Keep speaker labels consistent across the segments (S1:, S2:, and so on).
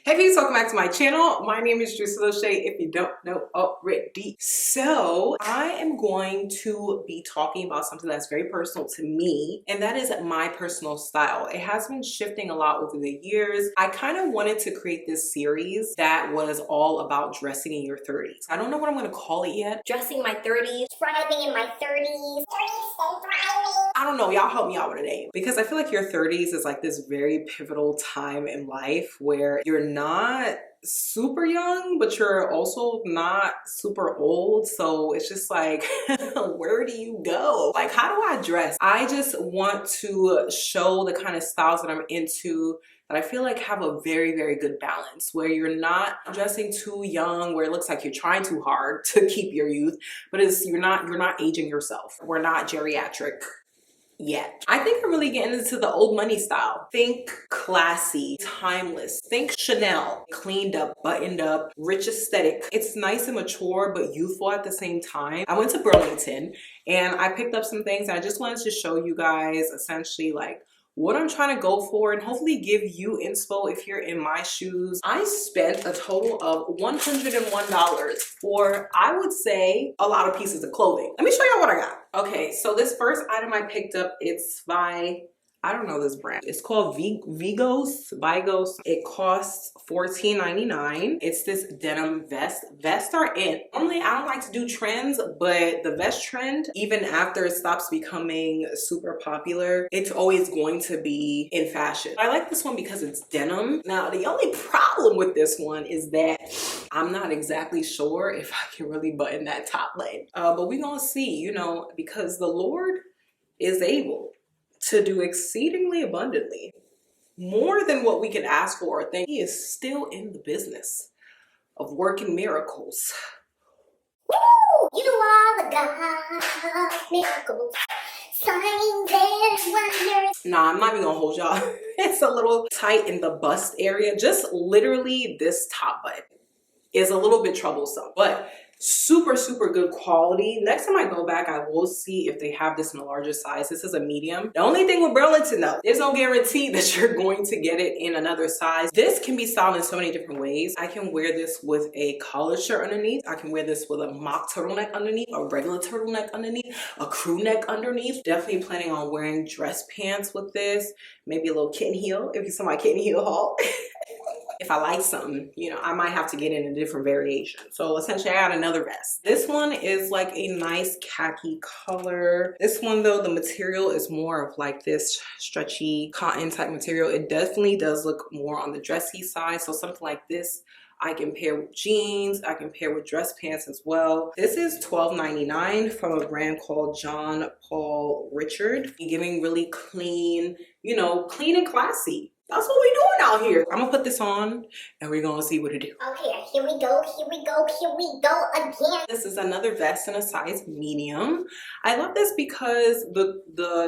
S1: Hey peeps, welcome back to my channel. My name is Drusilla Shay, if you don't know already. So I am going to be talking about something that's very personal to me, and that is my personal style. It has been shifting a lot over the years. I kind of wanted to create this series that was all about dressing in your 30s. I don't know what I'm going to call it yet.
S2: Dressing my 30s, thriving in my 30s. 30s, stay thriving.
S1: I don't know, y'all help me out with a name. Because I feel like your 30s is like this very pivotal time in life where you're not super young, but you're also not super old. So it's just like, where do you go? Like, how do I dress? I just want to show the kind of styles that I'm into that I feel like have a very, very good balance, where you're not dressing too young, where it looks like you're trying too hard to keep your youth, but you're not aging yourself. We're not geriatric yet. I think I'm really getting into the old money style. Think classy, timeless. Think Chanel, cleaned up, buttoned up, rich aesthetic. It's nice and mature, but youthful at the same time. I went to Burlington and I picked up some things. And I just wanted to show you guys essentially like what I'm trying to go for and hopefully give you inspo if you're in my shoes. I spent a total of $101 for, I would say, a lot of pieces of clothing. Let me show y'all what I got. Okay, so this first item I picked up, it's by, I don't know this brand. It's called Vigos. It costs $14.99. It's this denim vest. Vests are in. Normally, I don't like to do trends, but the vest trend, even after it stops becoming super popular, it's always going to be in fashion. I like this one because it's denim. Now, the only problem with this one is that I'm not exactly sure if I can really button that top leg. But we're gonna see, you know, because the Lord is able to do exceedingly abundantly, more than what we can ask for or think. He is still in the business of working miracles.
S2: Woo! You are the God of miracles, signs and wonders.
S1: Nah, I'm not even gonna hold y'all. It's a little tight in the bust area. Just literally this top button is a little bit troublesome, but super, super good quality. Next time I go back, I will see if they have this in a larger size. This is a medium. The only thing with Burlington though, there's no guarantee that you're going to get it in another size. This can be styled in so many different ways. I can wear this with a collared shirt underneath. I can wear this with a mock turtleneck underneath, a regular turtleneck underneath, a crew neck underneath. Definitely planning on wearing dress pants with this. Maybe a little kitten heel if you saw my kitten heel haul. If I like something, you know, I might have to get in a different variation. So essentially I got another vest. This one is like a nice khaki color. This one though, the material is more of like this stretchy cotton type material. It definitely does look more on the dressy side. So something like this I can pair with jeans. I can pair with dress pants as well. This is $12.99 from a brand called John Paul Richard. Giving really clean, you know, clean and classy. That's what we're doing out here. I'm gonna put this on and we're gonna see what it do.
S2: Okay, here we go, here we go, here we go again.
S1: This is another vest in a size medium. I love this because the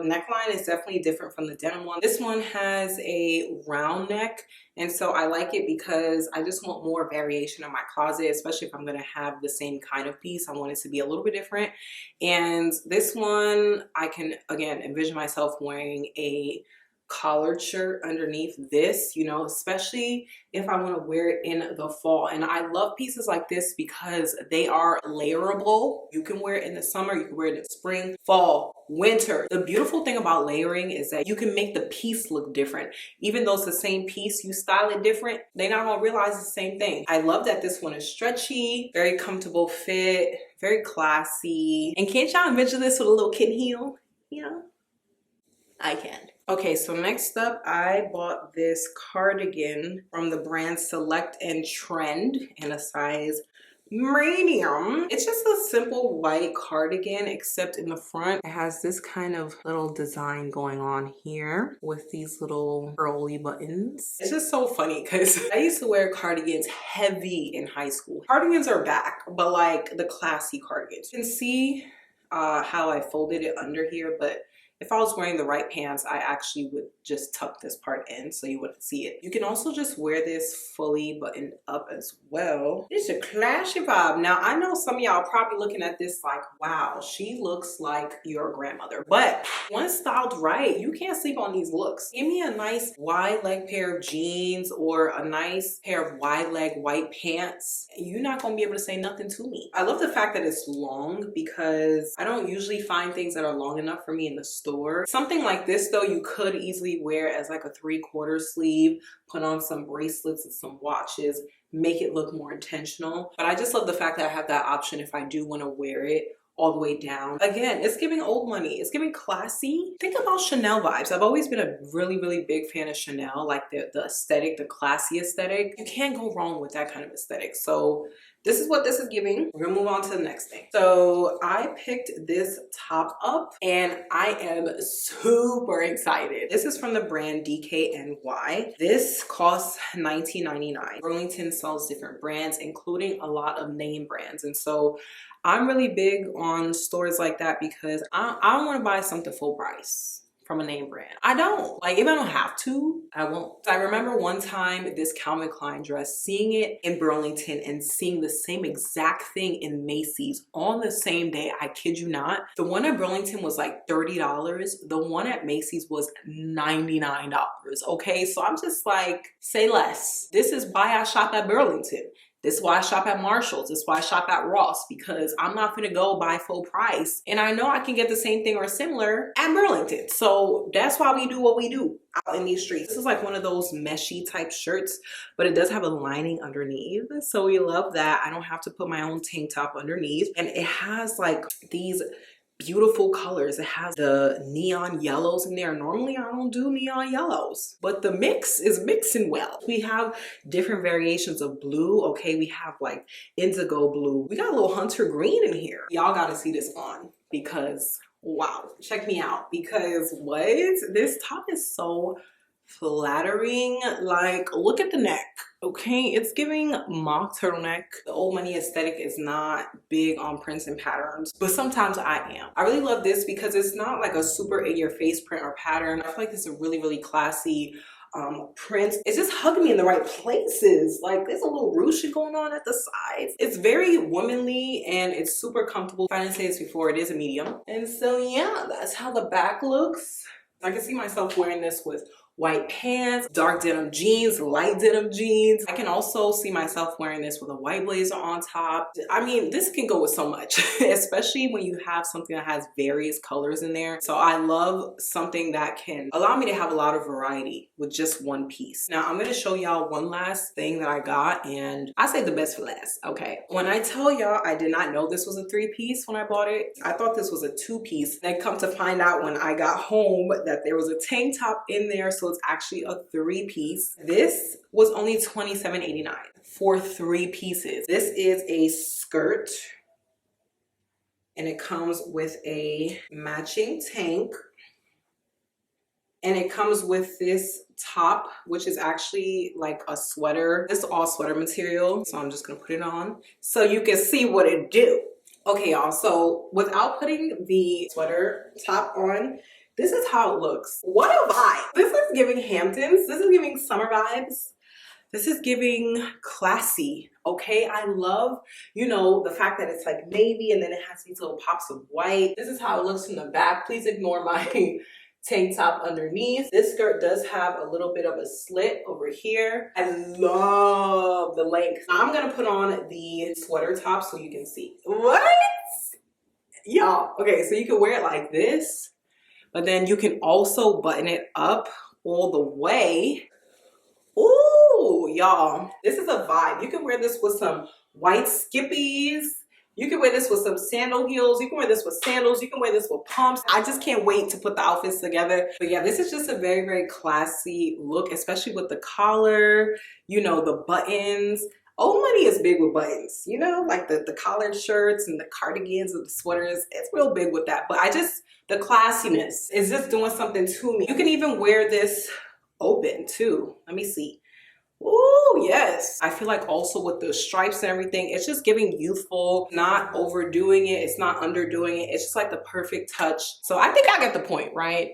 S1: neckline is definitely different from the denim one. This one has a round neck, and so I like it because I just want more variation in my closet, especially if I'm gonna have the same kind of piece. I want it to be a little bit different. And this one, I can, again, envision myself wearing a collared shirt underneath this, you know, especially if I want to wear it in the fall. And I love pieces like this because they are layerable. You can wear it in the summer, you can wear it in spring, fall, winter. The beautiful thing about layering is that you can make the piece look different. Even though it's the same piece, you style it different, they're not gonna realize the same thing. I love that this one is stretchy, very comfortable fit, very classy. And can't y'all envision this with a little kitten heel? You know, I can. Okay, so next up, I bought this cardigan from the brand Select and Trend in a size medium. It's just a simple white cardigan, except in the front, it has this kind of little design going on here with these little curly buttons. It's just so funny because I used to wear cardigans heavy in high school. Cardigans are back, but like the classy cardigans. You can see how I folded it under here, but if I was wearing the right pants, I actually would just tuck this part in so you wouldn't see it. You can also just wear this fully buttoned up as well. It's a classy vibe. Now, I know some of y'all are probably looking at this like, wow, she looks like your grandmother. But once styled right, you can't sleep on these looks. Give me a nice wide leg pair of jeans or a nice pair of wide leg white pants. You're not gonna be able to say nothing to me. I love the fact that it's long because I don't usually find things that are long enough for me in the store. Something like this though, you could easily wear as like a 3/4 sleeve, put on some bracelets and some watches, make it look more intentional. But I just love the fact that I have that option if I do want to wear it all the way down. Again, it's giving old money. It's giving classy. Think about Chanel vibes. I've always been a really, really big fan of Chanel, like the aesthetic, the classy aesthetic. You can't go wrong with that kind of aesthetic. So this is what this is giving. We're gonna move on to the next thing. So I picked this top up and I am super excited. This is from the brand DKNY. This costs $19.99. Burlington sells different brands, including a lot of name brands. And so I'm really big on stores like that because I don't want to buy something full price from a name brand. I don't. Like, if I don't have to, I won't. I remember one time this Calvin Klein dress, seeing it in Burlington and seeing the same exact thing in Macy's on the same day. I kid you not. The one at Burlington was like $30. The one at Macy's was $99. Okay, so I'm just like, say less. This is why I shop at Burlington. This is why I shop at Marshall's. This is why I shop at Ross, because I'm not gonna go buy full price. And I know I can get the same thing or similar at Burlington. So that's why we do what we do out in these streets. This is like one of those meshy type shirts, but it does have a lining underneath. So we love that. I don't have to put my own tank top underneath. And it has like these beautiful colors. It has the neon yellows in there. Normally I don't do neon yellows, but the mix is mixing well. We have different variations of blue. Okay, we have like indigo blue. We got a little hunter green in here. Y'all gotta see this on because wow, check me out, because what? This top is so flattering. Like, look at the neck. Okay, it's giving mock turtleneck. The old money aesthetic is not big on prints and patterns, but sometimes I am. I really love this because it's not like a super in your face print or pattern. I feel like this is a really, really classy print. It's just hugging me in the right places. Like, there's a little ruching going on at the sides. It's very womanly and it's super comfortable. If I didn't say this before, it is a medium. And so yeah, that's how the back looks. I can see myself wearing this with white pants, dark denim jeans, light denim jeans. I can also see myself wearing this with a white blazer on top. I mean, this can go with so much, especially when you have something that has various colors in there. So I love something that can allow me to have a lot of variety with just one piece. Now I'm gonna show y'all one last thing that I got, and I say the best for last, okay? When I tell y'all I did not know this was a 3-piece when I bought it, I thought this was a 2-piece. Then come to find out when I got home that there was a tank top in there, so it's actually a 3-piece. This was only $27.89 for 3 pieces. This is a skirt and it comes with a matching tank, and it comes with this top, which is actually like a sweater. This is all sweater material, so I'm just gonna put it on so you can see what it do. Okay, y'all, so without putting the sweater top on, this is how it looks. What a vibe. This is giving Hamptons. This is giving summer vibes. This is giving classy, okay? I love, you know, the fact that it's like navy and then it has these little pops of white. This is how it looks from the back. Please ignore my tank top underneath. This skirt does have a little bit of a slit over here. I love the length. I'm gonna put on the sweater top so you can see. What? Y'all, okay, so you can wear it like this, but then you can also button it up all the way. Ooh, y'all, this is a vibe. You can wear this with some white skippies. You can wear this with some sandal heels. You can wear this with sandals. You can wear this with pumps. I just can't wait to put the outfits together. But yeah, this is just a very, very classy look, especially with the collar, you know, the buttons. Old money is big with buttons, you know, like the collared shirts and the cardigans and the sweaters. It's real big with that. But the classiness is just doing something to me. You can even wear this open too. Let me see. Ooh, yes. I feel like also with the stripes and everything, it's just giving youthful, not overdoing it. It's not underdoing it. It's just like the perfect touch. So I think I get the point, right?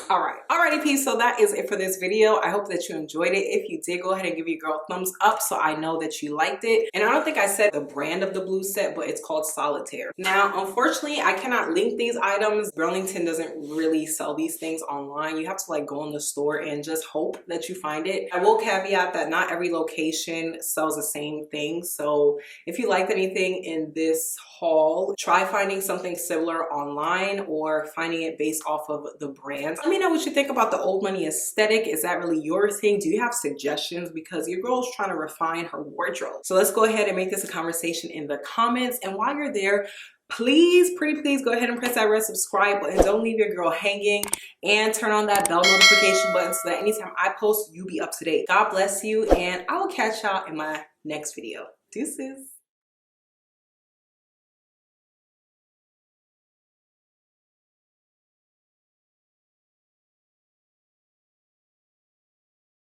S1: All right, alrighty, peeps. So that is it for this video. I hope that you enjoyed it. If you did, go ahead and give your girl a thumbs up so I know that you liked it. And I don't think I said the brand of the blue set, but it's called Solitaire. Now, unfortunately, I cannot link these items. Burlington doesn't really sell these things online. You have to like go in the store and just hope that you find it. I will caveat that not every location sells the same thing. So if you liked anything in this haul, try finding something similar online or finding it based off of the brand. Let me know what you think about the old money aesthetic. Is that really your thing? Do you have suggestions? Because your girl's trying to refine her wardrobe. So let's go ahead and make this a conversation in the comments. And while you're there, please, pretty please, go ahead and press that red subscribe button. Don't leave your girl hanging, and turn on that bell notification button so that anytime I post, you be up to date. God bless you, and I will catch y'all in my next video. Deuces.